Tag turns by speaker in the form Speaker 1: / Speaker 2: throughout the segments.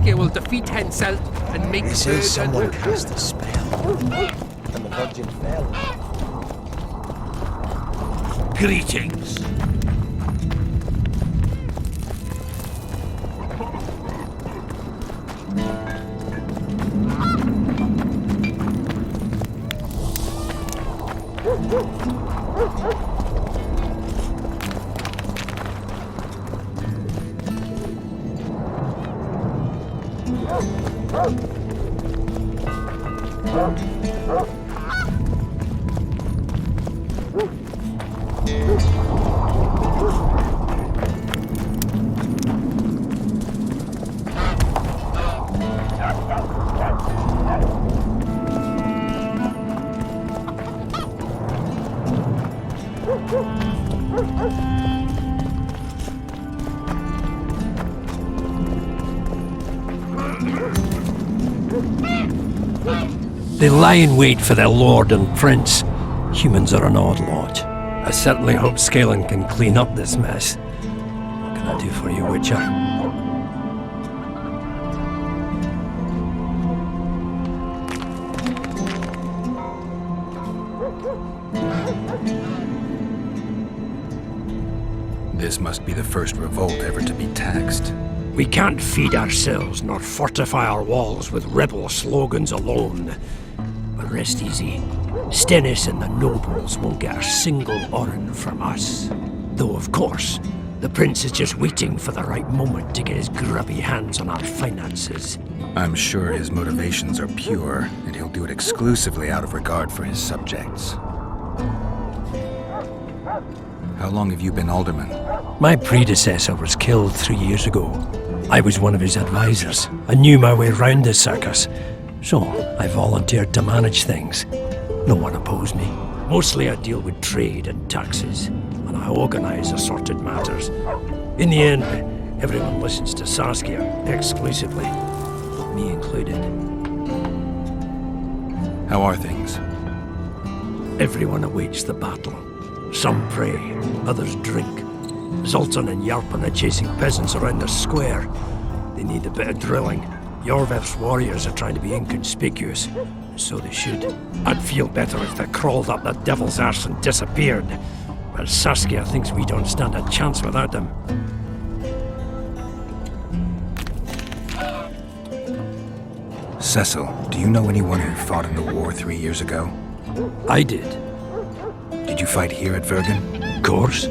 Speaker 1: Saskia will defeat Henselt and make
Speaker 2: Until someone cast a spell, and the Virgin fell.
Speaker 3: Greetings.
Speaker 4: They lie in wait for their lord and prince. Humans are an odd lot. I certainly hope Scanlan can clean up this mess. What can I do for you, Witcher?
Speaker 5: This must be the first revolt ever to be taxed.
Speaker 4: We can't feed ourselves nor fortify our walls with rebel slogans alone. But rest easy. Stennis and the nobles won't get a single oren from us. Though, of course, the prince is just waiting for the right moment to get his grubby hands on our finances.
Speaker 5: I'm sure his motivations are pure, and he'll do it exclusively out of regard for his subjects. How long have you been alderman?
Speaker 4: My predecessor was killed 3 years ago. I was one of his advisors. I knew my way round this circus. So, I volunteered to manage things. No one opposed me. Mostly I deal with trade and taxes, and I organize assorted matters. In the end, everyone listens to Saskia exclusively, me included.
Speaker 5: How are things?
Speaker 4: Everyone awaits the battle. Some pray, others drink. Zoltan and Yarpan are chasing peasants around the square. They need a bit of drilling. Yorveth's warriors are trying to be inconspicuous, so they should. I'd feel better if they crawled up that devil's arse and disappeared. But Saskia thinks we don't stand a chance without them.
Speaker 5: Cecil, do you know anyone who fought in the war 3 years ago?
Speaker 4: I did.
Speaker 5: Did you fight here at Vergen?
Speaker 4: Of course.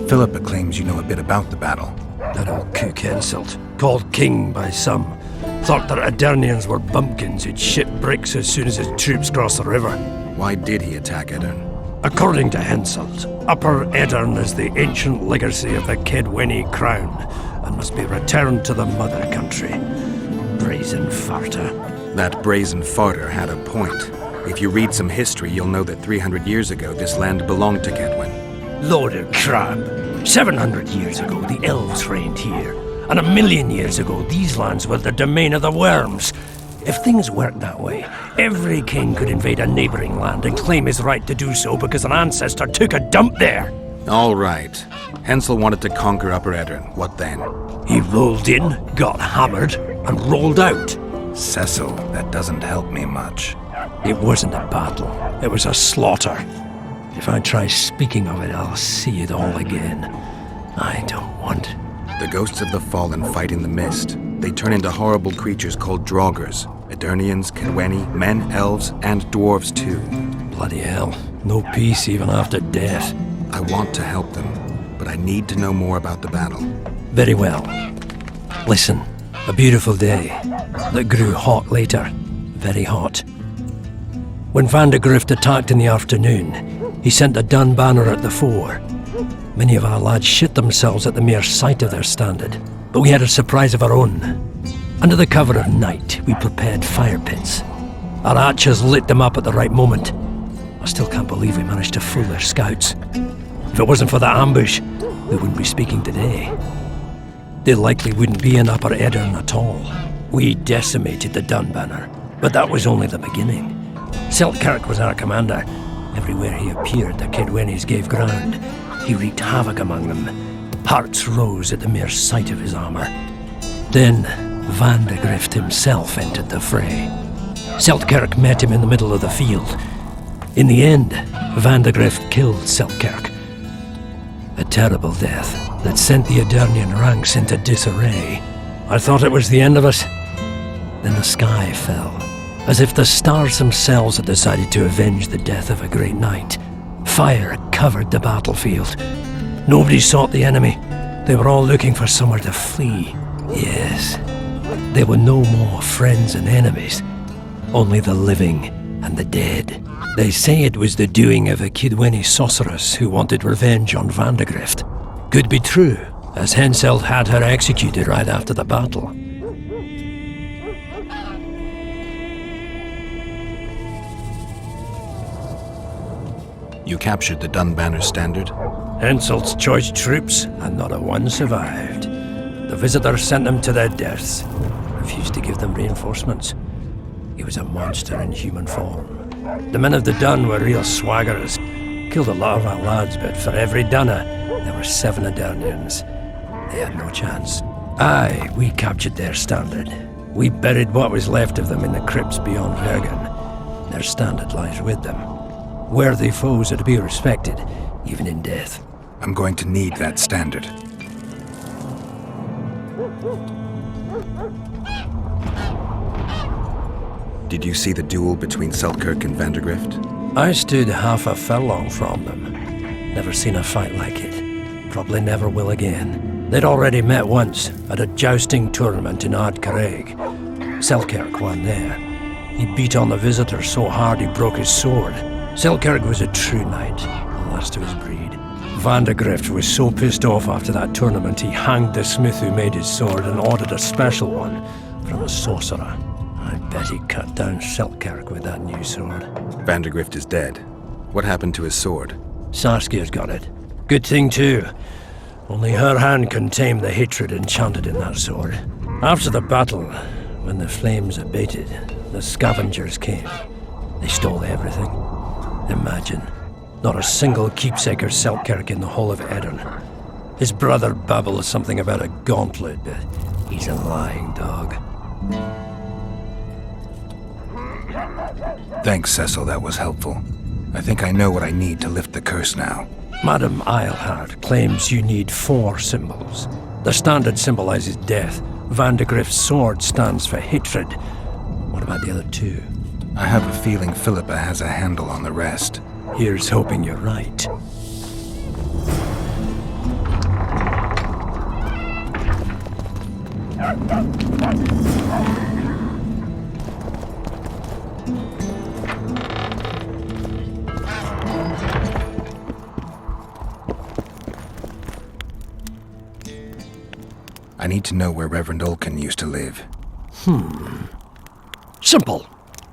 Speaker 5: Philippa claims you know a bit about the battle.
Speaker 4: That old cook Henselt, called king by some, thought that Aedirnians were bumpkins who'd ship bricks as soon as his troops crossed the river.
Speaker 5: Why did he attack Edirn?
Speaker 4: According to Henselt, Upper Edirn is the ancient legacy of the Kedweni crown and must be returned to the mother country. Brazen farter.
Speaker 5: That brazen farter had a point. If you read some history, you'll know that 300 years ago this land belonged to Kedwen.
Speaker 4: Load of crap. 700 years ago, the elves reigned here. And 1,000,000 years ago, these lands were the domain of the worms. If things worked that way, every king could invade a neighboring land and claim his right to do so because an ancestor took a dump there.
Speaker 5: All right. Hensel wanted to conquer Upper Edirn. What then?
Speaker 4: He rolled in, got hammered, and rolled out.
Speaker 5: Cecil, that doesn't help me much.
Speaker 4: It wasn't a battle. It was a slaughter. If I try speaking of it, I'll see it all again. I don't want.
Speaker 5: The ghosts of the fallen fight in the mist. They turn into horrible creatures called Draugrs. Aedirnians, Kedweni, men, elves, and dwarves too.
Speaker 4: Bloody hell. No peace even after death.
Speaker 5: I want to help them, but I need to know more about the battle.
Speaker 4: Very well. Listen, a beautiful day that grew hot later. Very hot. When Van de Gruft attacked in the afternoon, he sent a dun banner at the fore. Many of our lads shit themselves at the mere sight of their standard, but we had a surprise of our own. Under the cover of night, we prepared fire pits. Our archers lit them up at the right moment. I still can't believe we managed to fool their scouts. If it wasn't for that ambush, we wouldn't be speaking today. They likely wouldn't be in Upper Edirn at all. We decimated the dun banner, but that was only the beginning. Seltkirk was our commander. Everywhere he appeared, the Kedwenis gave ground. He wreaked havoc among them. Hearts rose at the mere sight of his armor. Then, Vandegrift himself entered the fray. Selkirk met him in the middle of the field. In the end, Vandegrift killed Selkirk. A terrible death that sent the Adernian ranks into disarray. I thought it was the end of us. Then the sky fell, as if the stars themselves had decided to avenge the death of a great knight. Fire covered the battlefield. Nobody sought the enemy. They were all looking for somewhere to flee. Yes, there were no more friends and enemies, only the living and the dead. They say it was the doing of a Kidweni sorceress who wanted revenge on Vandegrift. Could be true, as Henselt had her executed right after the battle.
Speaker 5: You captured the Dunbanner standard?
Speaker 4: Henselt's choice troops, and not a one survived. The visitors sent them to their deaths, refused to give them reinforcements. He was a monster in human form. The men of the Dun were real swaggerers. Killed a lot of our lads, but for every Dunner, there were 7 Adernians. They had no chance. Aye, we captured their standard. We buried what was left of them in the crypts beyond Vergen. Their standard lies with them. Worthy foes are to be respected, even in death.
Speaker 5: I'm going to need that standard. Did you see the duel between Selkirk and Vandegrift?
Speaker 4: I stood half a furlong from them. Never seen a fight like it. Probably never will again. They'd already met once, at a jousting tournament in Ardcarreg. Selkirk won there. He beat on the visitor so hard he broke his sword. Selkirk was a true knight, the last of his breed. Vandegrift was so pissed off after that tournament he hanged the smith who made his sword and ordered a special one from a sorcerer. I bet he cut down Selkirk with that new sword.
Speaker 5: Vandegrift is dead. What happened to his sword?
Speaker 4: Saskia's got it. Good thing too. Only her hand can tame the hatred enchanted in that sword. After the battle, when the flames abated, the scavengers came. They stole everything. Imagine, not a single keepsake or Selkirk in the whole of Edirn. His brother babbles something about a gauntlet, but he's a lying dog.
Speaker 5: Thanks, Cecil, that was helpful. I think I know what I need to lift the curse now.
Speaker 4: Madame Eilhard claims you need 4 symbols. The standard symbolizes death. Vandegrift's sword stands for hatred. What about the other 2?
Speaker 5: I have a feeling Philippa has a handle on the rest.
Speaker 4: Here's hoping you're right.
Speaker 5: I need to know where Reverend Olkin used to live.
Speaker 4: Simple.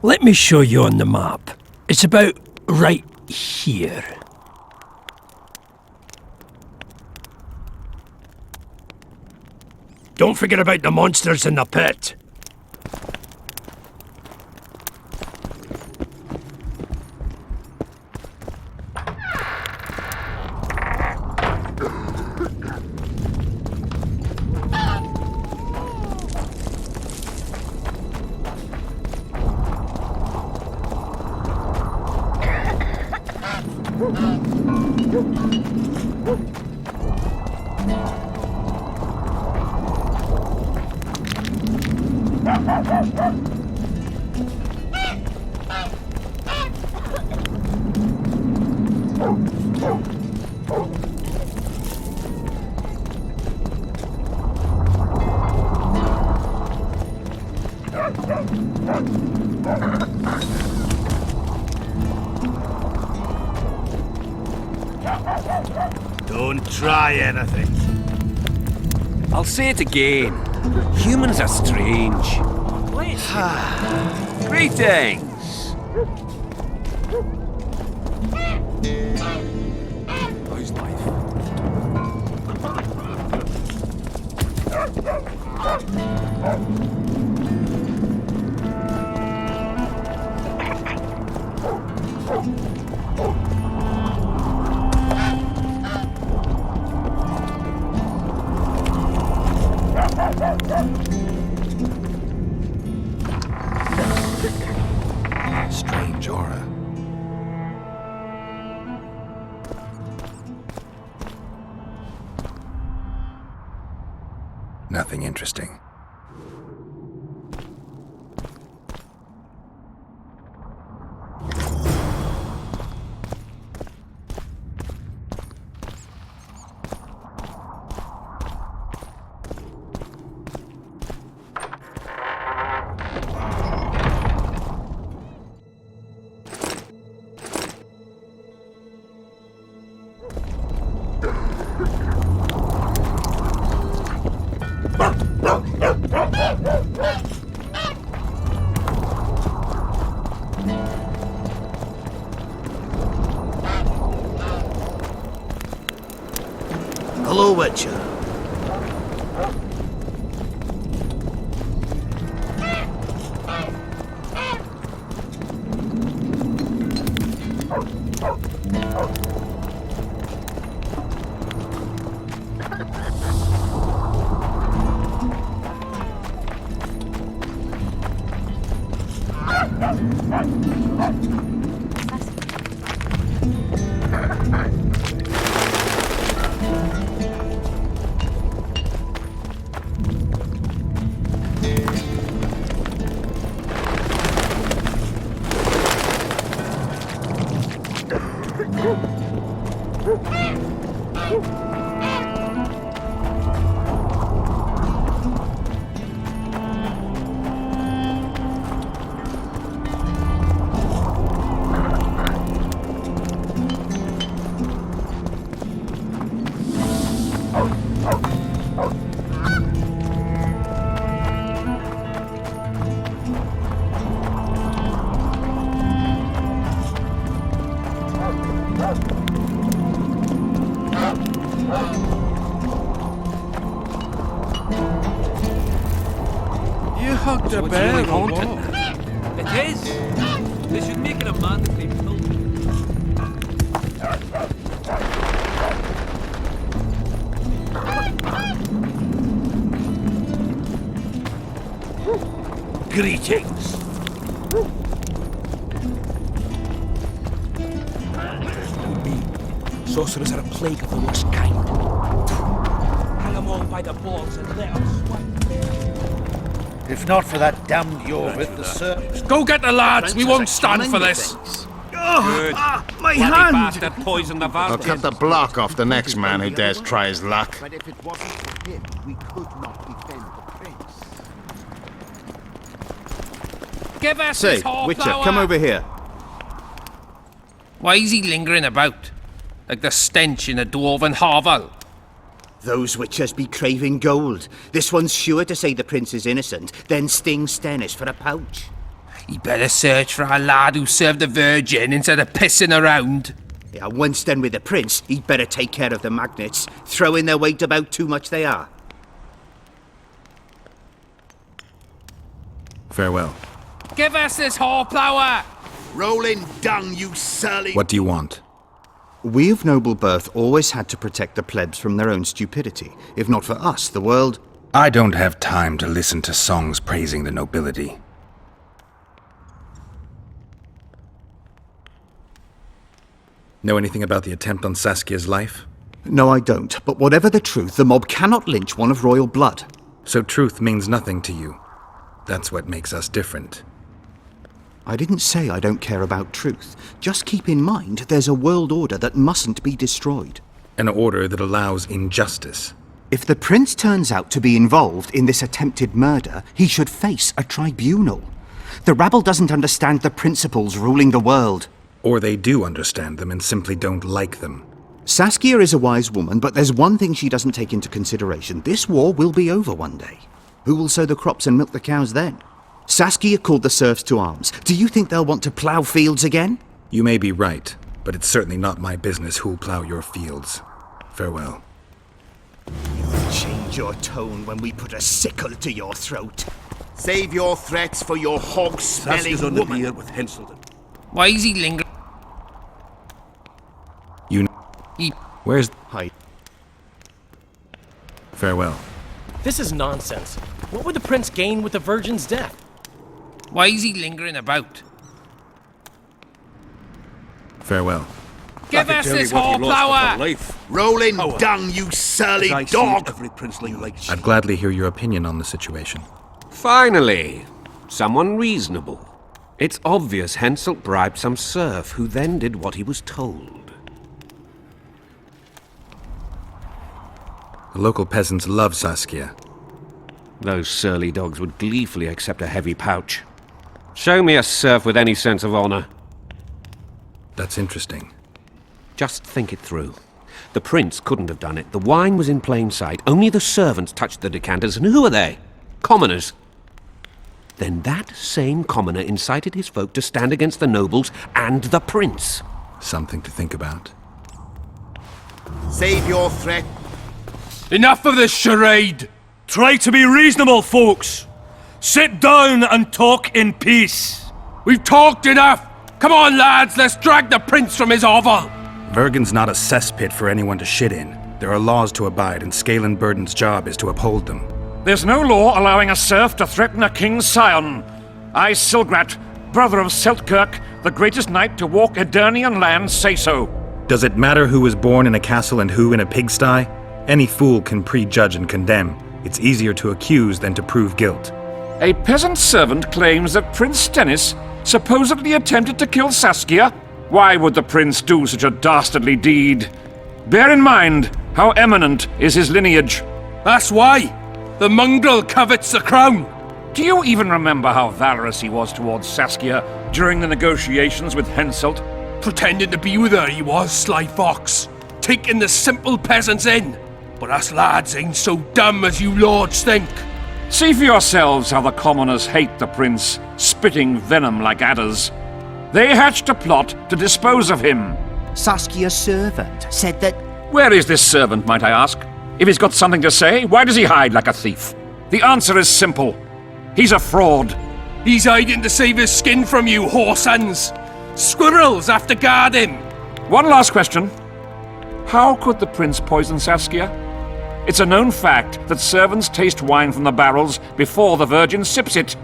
Speaker 4: Let me show you on the map. It's about right here. Don't forget about the monsters in the pit.
Speaker 3: Don't try anything.
Speaker 2: I'll say it again. Humans are strange. Greetings. How's life?
Speaker 6: Follow Witcher.
Speaker 1: You hugged a bear
Speaker 2: really
Speaker 1: or
Speaker 2: haunted.
Speaker 1: what? It is. They should make it a mandatory film.
Speaker 3: Greetings.
Speaker 2: Sorcerers are a plague of the worst kind.
Speaker 1: Hang them all by the balls and let them sweat.
Speaker 3: If not for that damned Yorvith, the servants.
Speaker 1: Go get the lads. We won't stand for this.
Speaker 3: Good.
Speaker 6: My
Speaker 1: Bloody
Speaker 6: hand!
Speaker 1: bastard poisoned the
Speaker 7: I'll
Speaker 1: valve.
Speaker 7: cut the block off the next man who dares try his luck.
Speaker 8: But if it wasn't for him, we could not defend the prince.
Speaker 1: Give us
Speaker 7: Say,
Speaker 1: this whole
Speaker 7: Witcher,
Speaker 1: flower.
Speaker 7: come over here.
Speaker 1: Why is he lingering about? Like the stench in a dwarven hovel.
Speaker 6: Those witchers be craving gold. This one's sure to say the prince is innocent, then sting Stennis for a pouch.
Speaker 1: He better search for a lad who served the Virgin instead of pissing around.
Speaker 6: Yeah, once done with the prince, he'd better take care of the magnets, throwing their weight about too much they are.
Speaker 5: Farewell.
Speaker 1: Give us this hornplower.
Speaker 3: Rolling dung, you surly.
Speaker 5: What do you want?
Speaker 6: We of noble birth always had to protect the plebs from their own stupidity. If not for us, the world...
Speaker 5: I don't have time to listen to songs praising the nobility. Know anything about the attempt on Saskia's life?
Speaker 6: No, I don't. But whatever the truth, the mob cannot lynch one of royal blood.
Speaker 5: So truth means nothing to you. That's what makes us different.
Speaker 6: I didn't say I don't care about truth. Just keep in mind there's a world order that mustn't be destroyed.
Speaker 5: An order that allows injustice.
Speaker 6: If the prince turns out to be involved in this attempted murder, he should face a tribunal. The rabble doesn't understand the principles ruling the world.
Speaker 5: Or they do understand them and simply don't like them.
Speaker 6: Saskia is a wise woman, but there's one thing she doesn't take into consideration. This war will be over one day. Who will sow the crops and milk the cows then? Saskia called the serfs to arms. Do you think they'll want to plough fields again?
Speaker 5: You may be right, but it's certainly not my business who'll plough your fields. Farewell.
Speaker 6: You'll change your tone when we put a sickle to your throat.
Speaker 3: Save your threats for your hog-smelling
Speaker 2: Saskia's on the
Speaker 3: woman.
Speaker 2: beer with Henselden.
Speaker 1: Why is he lingering?
Speaker 5: You...
Speaker 1: He...
Speaker 5: Where's...
Speaker 6: Hi.
Speaker 5: Farewell.
Speaker 9: This is nonsense. What would the prince gain with the virgin's death?
Speaker 1: Why is he lingering about?
Speaker 5: Farewell.
Speaker 1: Give us this hornplower.
Speaker 2: Life.
Speaker 3: Rolling
Speaker 2: Power.
Speaker 3: dung, you surly
Speaker 2: As I see
Speaker 3: dog.
Speaker 2: every princeling like
Speaker 5: I'd gladly hear your opinion on the situation.
Speaker 10: Finally, someone reasonable. It's obvious Henselt bribed some serf who then did what he was told.
Speaker 5: The local peasants love Saskia.
Speaker 10: Those surly dogs would gleefully accept a heavy pouch. Show me a serf with any sense of honor.
Speaker 5: That's interesting.
Speaker 10: Just think it through. The prince couldn't have done it. The wine was in plain sight. Only the servants touched the decanters, and who are they? Commoners. Then that same commoner incited his folk to stand against the nobles and the prince.
Speaker 5: Something to think about.
Speaker 3: Save your threat.
Speaker 1: Enough of this charade!
Speaker 3: Try to be reasonable, folks. Sit down and talk in peace.
Speaker 1: We've talked enough! Come on, lads, let's drag the prince from his hovel!
Speaker 5: Vergen's not a cesspit for anyone to shit in. There are laws to abide, and Scalen Burden's job is to uphold them.
Speaker 3: There's no law allowing a serf to threaten a king's scion. I, Silgrat, brother of Seltkirk, the greatest knight to walk Edirnian land, say so.
Speaker 5: Does it matter who was born in a castle and who in a pigsty? Any fool can prejudge and condemn. It's easier to accuse than to prove guilt.
Speaker 3: A peasant servant claims that Prince Stennis supposedly attempted to kill Saskia. Why would the prince do such a dastardly deed? Bear in mind how eminent is his lineage.
Speaker 1: That's why! The mongrel covets the crown!
Speaker 3: Do you even remember how valorous he was towards Saskia during the negotiations with Henselt?
Speaker 1: Pretending to be with her he was, sly fox. Taking the simple peasants in. But us lads ain't so dumb as you lords think.
Speaker 3: See for yourselves how the commoners hate the prince, spitting venom like adders. They hatched a plot to dispose of him.
Speaker 8: Saskia's servant said that...
Speaker 3: Where is this servant, might I ask? If he's got something to say, why does he hide like a thief? The answer is simple. He's a fraud.
Speaker 1: He's hiding to save his skin from you, whoresons. Squirrels have to guard him.
Speaker 3: One last question. How could the prince poison Saskia? It's a known fact that servants taste wine from the barrels before the virgin sips it.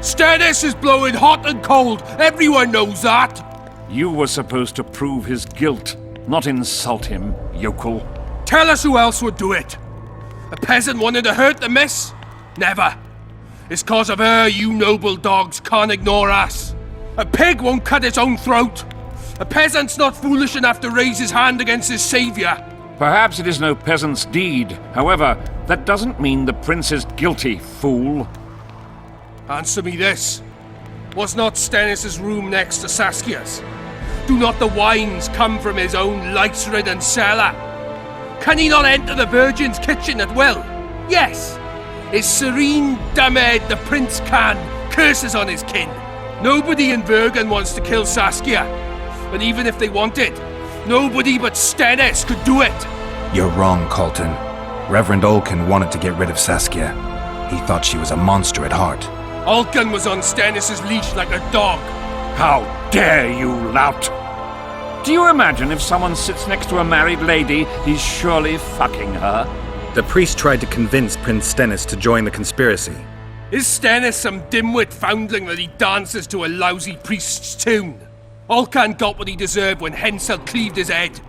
Speaker 1: Stennis is blowing hot and cold. Everyone knows that.
Speaker 3: You were supposed to prove his guilt, not insult him, yokel.
Speaker 1: Tell us who else would do it. A peasant wanted to hurt the miss? Never. It's cause of her you noble dogs can't ignore us. A pig won't cut its own throat. A peasant's not foolish enough to raise his hand against his savior.
Speaker 3: Perhaps it is no peasant's deed. However, that doesn't mean the prince is guilty, fool.
Speaker 1: Answer me this. Was not Stennis' room next to Saskia's? Do not the wines come from his own lice-ridden cellar? Can he not enter the Virgin's kitchen at will? Yes. His serene dumbhead the prince can, curses on his kin. Nobody in Vergen wants to kill Saskia. And even if they want it, nobody but Stennis could do it.
Speaker 5: You're wrong, Colton. Reverend Olkin wanted to get rid of Saskia. He thought she was a monster at heart.
Speaker 1: Olkin was on Stennis' leash like a dog.
Speaker 3: How dare you, lout! Do you imagine if someone sits next to a married lady, he's surely fucking her?
Speaker 5: The priest tried to convince Prince Stennis to join the conspiracy.
Speaker 1: Is Stennis some dimwit foundling that he dances to a lousy priest's tune? Olcan got what he deserved when Henselt cleaved his head.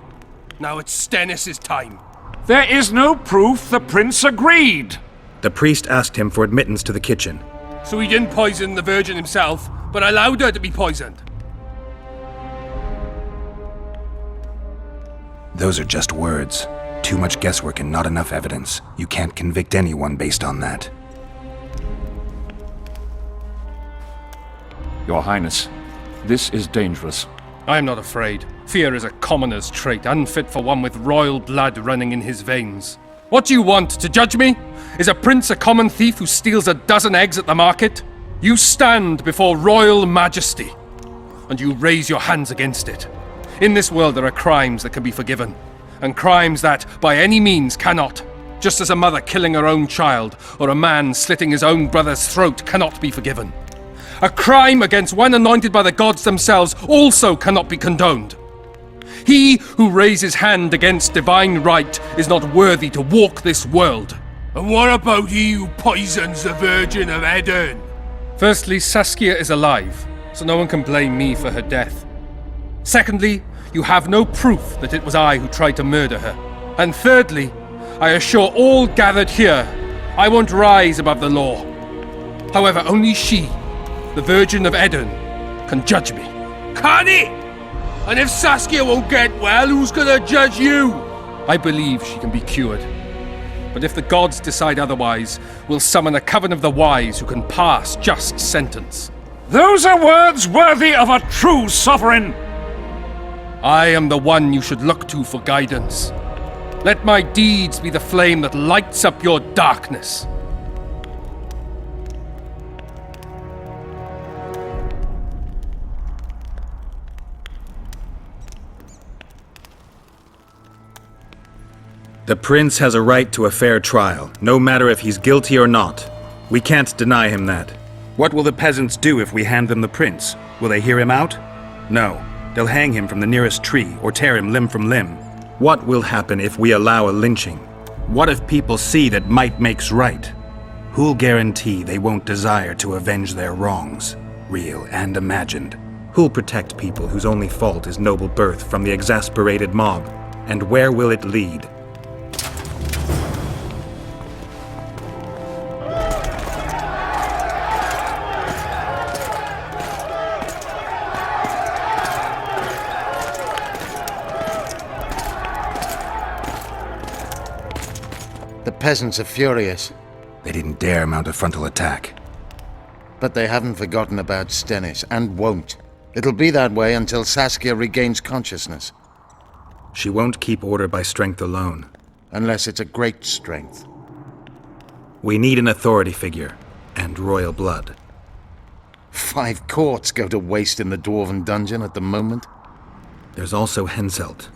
Speaker 1: Now it's Stennis' time.
Speaker 3: There is no proof the prince agreed.
Speaker 5: The priest asked him for admittance to the kitchen.
Speaker 1: So he didn't poison the Virgin himself, but allowed her to be poisoned.
Speaker 5: Those are just words. Too much guesswork and not enough evidence. You can't convict anyone based on that.
Speaker 3: Your Highness, this is dangerous.
Speaker 1: I am not afraid. Fear is a commoner's trait, unfit for one with royal blood running in his veins. What do you want, to judge me? Is a prince a common thief who steals a dozen eggs at the market? You stand before royal majesty, and you raise your hands against it. In this world there are crimes that can be forgiven, and crimes that, by any means, cannot. Just as a mother killing her own child, or a man slitting his own brother's throat cannot be forgiven. A crime against one anointed by the gods themselves also cannot be condoned. He who raises hand against divine right is not worthy to walk this world. And what about he who poisons the Virgin of Edirn? Firstly, Saskia is alive, so no one can blame me for her death. Secondly, you have no proof that it was I who tried to murder her. And thirdly, I assure all gathered here, I won't rise above the law. However, only she, the Virgin of Edirn, can judge me. Can he? And if Saskia won't get well, who's gonna judge you? I believe she can be cured. But if the gods decide otherwise, we'll summon a coven of the wise who can pass just sentence.
Speaker 3: Those are words worthy of a true sovereign!
Speaker 1: I am the one you should look to for guidance. Let my deeds be the flame that lights up your darkness.
Speaker 5: The prince has a right to a fair trial, no matter if he's guilty or not. We can't deny him that. What will the peasants do if we hand them the prince? Will they hear him out? No. They'll hang him from the nearest tree or tear him limb from limb. What will happen if we allow a lynching? What if people see that might makes right? Who'll guarantee they won't desire to avenge their wrongs, real and imagined? Who'll protect people whose only fault is noble birth from the exasperated mob? And where will it lead?
Speaker 7: The peasants are furious,
Speaker 5: They didn't dare mount a frontal attack.
Speaker 7: but they haven't forgotten about Stennis, and won't. It'll be that way until Saskia regains consciousness.
Speaker 5: She won't keep order by strength alone.
Speaker 7: Unless it's a great strength.
Speaker 5: We need an authority figure, and royal blood.
Speaker 7: 5 courts go to waste in the Dwarven dungeon at the moment.
Speaker 5: There's also Henselt.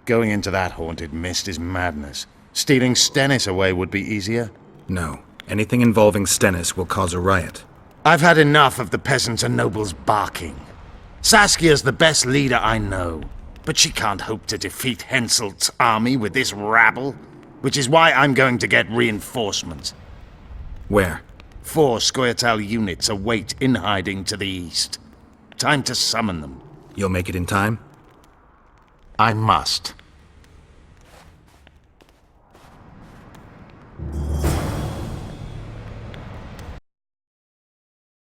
Speaker 7: Going into that haunted mist is madness. Stealing Stennis away would be easier.
Speaker 5: No, anything involving Stennis will cause a riot.
Speaker 7: I've had enough of the peasants and nobles barking. Saskia's the best leader I know, but she can't hope to defeat Henselt's army with this rabble, which is why I'm going to get reinforcements.
Speaker 5: Where?
Speaker 7: 4 Scoia'tael units await in hiding to the east. Time to summon them.
Speaker 5: You'll make it in time?
Speaker 7: I must.